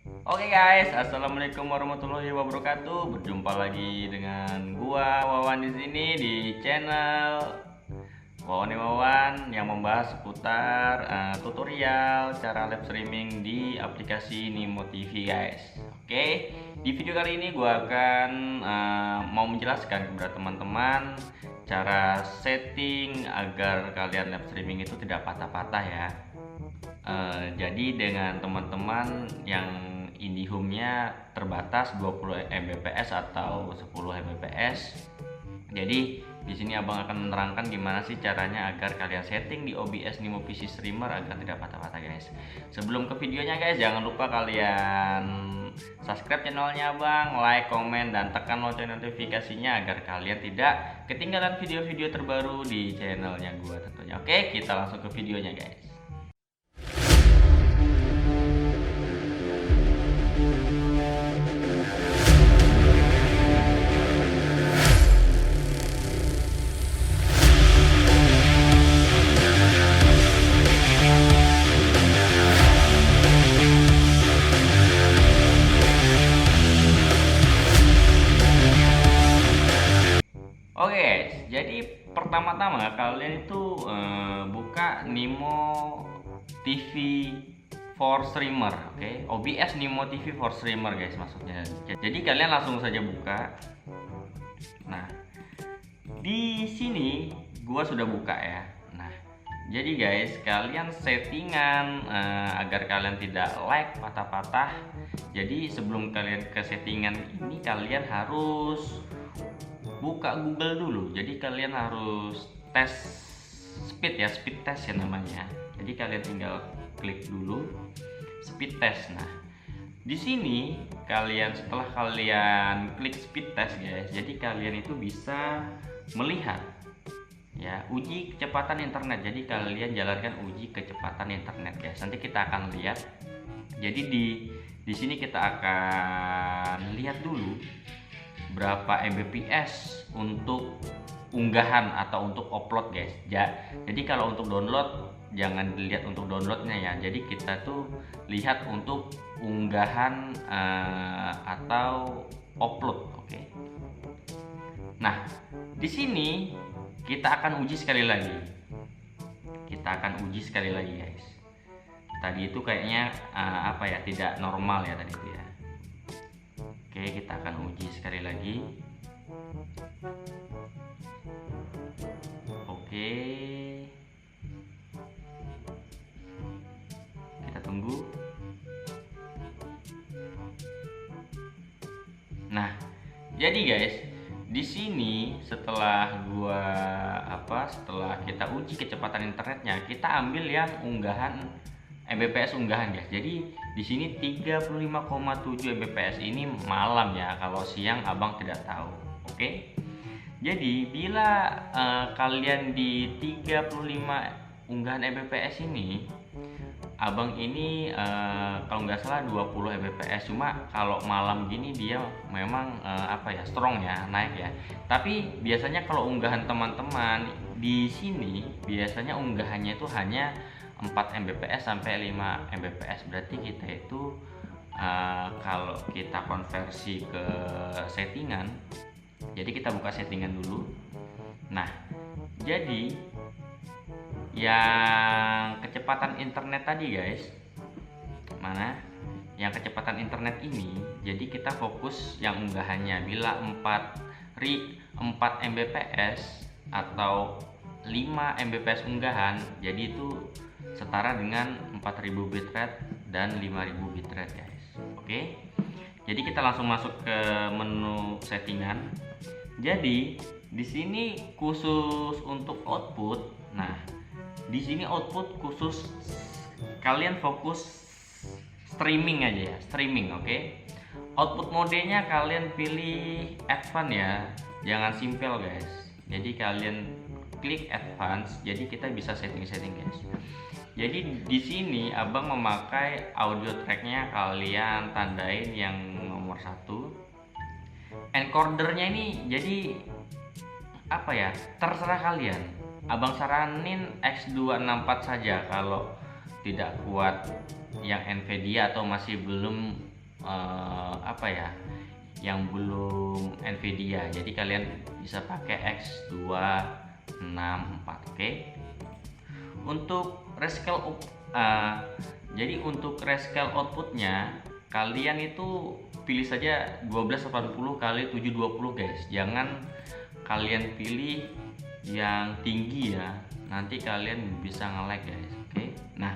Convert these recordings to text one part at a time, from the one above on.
Oke guys, assalamualaikum warahmatullahi wabarakatuh. Berjumpa lagi dengan gua Wawan di sini di channel Wawan yang membahas seputar tutorial cara live streaming di aplikasi Nimo TV guys. Oke, di video kali ini gua akan mau menjelaskan kepada teman-teman cara setting agar kalian live streaming itu tidak patah-patah ya. Jadi dengan teman-teman yang IndiHome-nya terbatas 20 Mbps atau 10 Mbps. Jadi di sini Abang akan menerangkan gimana sih caranya agar kalian setting di OBS Nimo PC Streamer agar tidak patah-patah guys. Sebelum ke videonya guys, jangan lupa kalian subscribe channelnya Abang, like, komen, dan tekan lonceng notifikasinya agar kalian tidak ketinggalan video-video terbaru di channelnya gua tentunya. Oke, kita langsung ke videonya guys. Oke guys, jadi pertama-tama kalian itu buka Nimo TV for Streamer, oke? OBS Nimo TV for Streamer guys maksudnya. Jadi kalian langsung saja buka. Nah, di sini gua sudah buka ya. Nah, jadi guys, kalian settingan agar kalian tidak lag patah-patah. Jadi sebelum kalian ke settingan ini kalian harus buka Google dulu. Jadi kalian harus tes speed ya, speed test ya namanya. Jadi kalian tinggal klik dulu speed test. Nah, di sini kalian setelah kalian klik speed test guys, jadi kalian itu bisa melihat ya uji kecepatan internet. Jadi kalian jalankan uji kecepatan internet guys. Nanti kita akan lihat. Jadi di sini kita akan lihat dulu berapa Mbps untuk unggahan atau untuk upload guys. Jadi kalau untuk download jangan dilihat untuk downloadnya ya. Jadi kita tuh lihat untuk unggahan atau upload, oke. Nah, di sini kita akan uji sekali lagi. Kita akan uji sekali lagi guys. Tadi itu kayaknya apa ya, tidak normal ya tadi itu ya. Oke, kita akan uji sekali lagi. Oke, kita tunggu. Nah, jadi guys, di sini setelah kita uji kecepatan internetnya, kita ambil yang unggahan Mbps unggahan guys. Jadi di sini 35,7 Mbps ini malam ya. Kalau siang Abang tidak tahu. Oke. Jadi bila kalian di 35 unggahan Mbps ini, Abang ini kalau nggak salah 20 Mbps. Cuma kalau malam gini dia memang strong ya, naik ya. Tapi biasanya kalau unggahan teman-teman di sini biasanya unggahannya itu hanya 4 Mbps sampai 5 Mbps. Berarti kita itu kalau kita konversi ke settingan, jadi kita buka settingan dulu. Nah, jadi yang kecepatan internet tadi guys, mana yang kecepatan internet ini, jadi kita fokus yang unggahannya. Bila 4 Mbps atau 5 Mbps unggahan, jadi itu setara dengan 4000 bitrate dan 5000 bitrate guys. Oke. Jadi kita langsung masuk ke menu settingan. Jadi di sini khusus untuk output. Nah, di sini output khusus kalian fokus streaming aja ya, streaming, oke. Output modenya kalian pilih advance ya, jangan simple guys. Jadi kalian klik advance, jadi kita bisa setting-setting guys. Jadi di sini Abang memakai audio tracknya, kalian tandain yang nomor 1. Encodernya ini jadi apa ya, terserah kalian. Abang saranin X264 saja kalau tidak kuat yang Nvidia atau masih belum apa ya, yang belum Nvidia. Jadi kalian bisa pakai X264. Oke. Untuk rescale jadi untuk rescale outputnya kalian itu pilih saja 1280 kali 720 guys. Jangan kalian pilih yang tinggi ya, nanti kalian bisa nge-lag guys. Oke. Nah,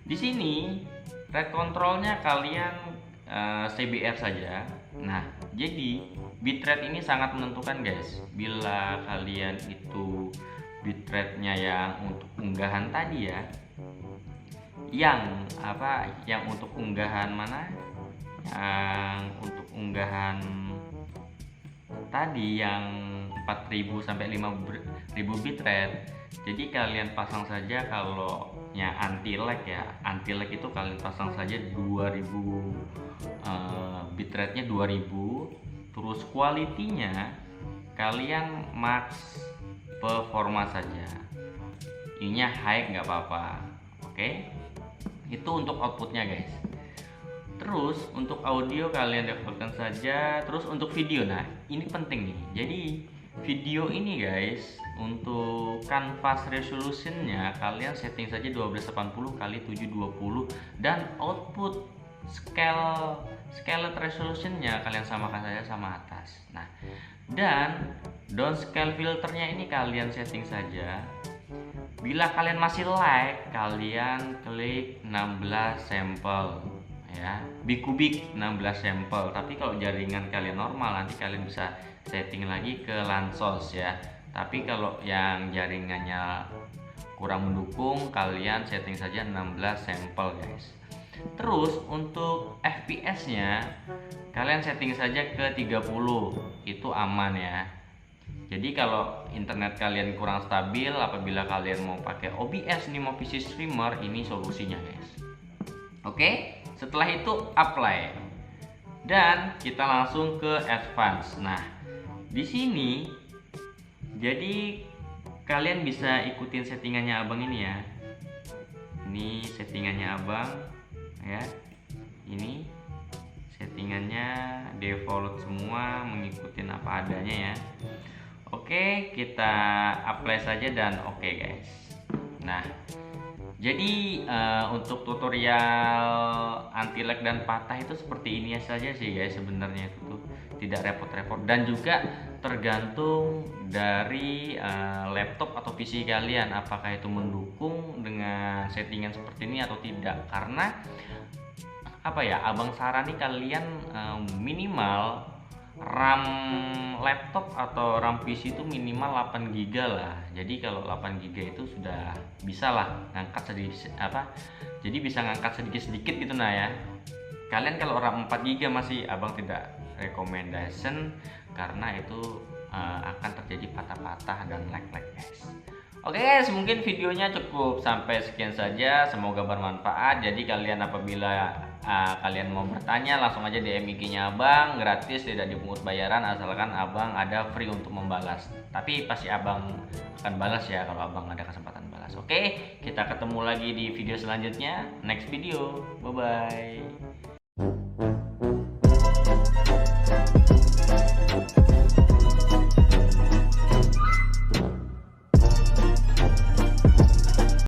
di sini rate controlnya kalian CBR saja. Nah, jadi bitrate ini sangat menentukan guys. Bila kalian itu bitrate-nya yang untuk unggahan tadi ya, yang untuk unggahan mana, yang untuk unggahan tadi yang 4000 sampai 5000 bitrate. Jadi kalian pasang saja, kalau nya anti lag ya, anti lag itu kalian pasang saja 2000, bitrate nya 2000, terus quality-nya kalian max performa saja, ininya high nggak apa-apa. Oke, itu untuk outputnya guys. Terus untuk audio kalian defaultkan saja. Terus untuk video, nah ini penting nih. Jadi video ini guys, untuk canvas resolutionnya kalian setting saja 1280 kali 720, dan output scale resolutionnya kalian samakan saja sama atas. Nah, dan downscale filternya ini kalian setting saja. Bila kalian masih lag, kalian klik 16 sampel ya, bikubik 16 sampel. Tapi kalau jaringan kalian normal, nanti kalian bisa setting lagi ke Lansos ya. Tapi kalau yang jaringannya kurang mendukung, kalian setting saja 16 sampel guys. Terus untuk FPS nya kalian setting saja ke 30, itu aman ya. Jadi kalau internet kalian kurang stabil, apabila kalian mau pakai OBS Nimo PC Streamer, ini solusinya guys. Oke, setelah itu apply, dan kita langsung ke advance. Nah, di sini jadi kalian bisa ikutin settingannya abang ini ya. Ini settingannya abang ya. Ini settingannya default semua, mengikuti apa adanya ya. Oke, kita apply saja dan oke guys. Nah, jadi untuk tutorial anti lag dan patah itu seperti ini saja sih guys, sebenarnya itu tuh tidak repot-repot, dan juga tergantung dari laptop atau PC kalian, apakah itu mendukung dengan settingan seperti ini atau tidak. Karena abang sarani kalian minimal RAM laptop atau RAM PC itu minimal 8 GB lah. Jadi kalau 8 GB itu sudah bisa lah ngangkat sedikit jadi bisa ngangkat sedikit-sedikit gitu nah ya. Kalian kalau RAM 4 GB masih abang tidak recommendation, karena itu akan terjadi patah-patah dan lag-lag guys. Oke guys, mungkin videonya cukup sampai sekian saja, semoga bermanfaat. Jadi kalian apabila kalian mau bertanya, langsung aja DM IG-nya abang, gratis, tidak dipungut bayaran, asalkan abang ada free untuk membalas. Tapi pasti abang akan balas ya kalau abang ada kesempatan balas. Oke, kita ketemu lagi di video selanjutnya, next video, bye bye.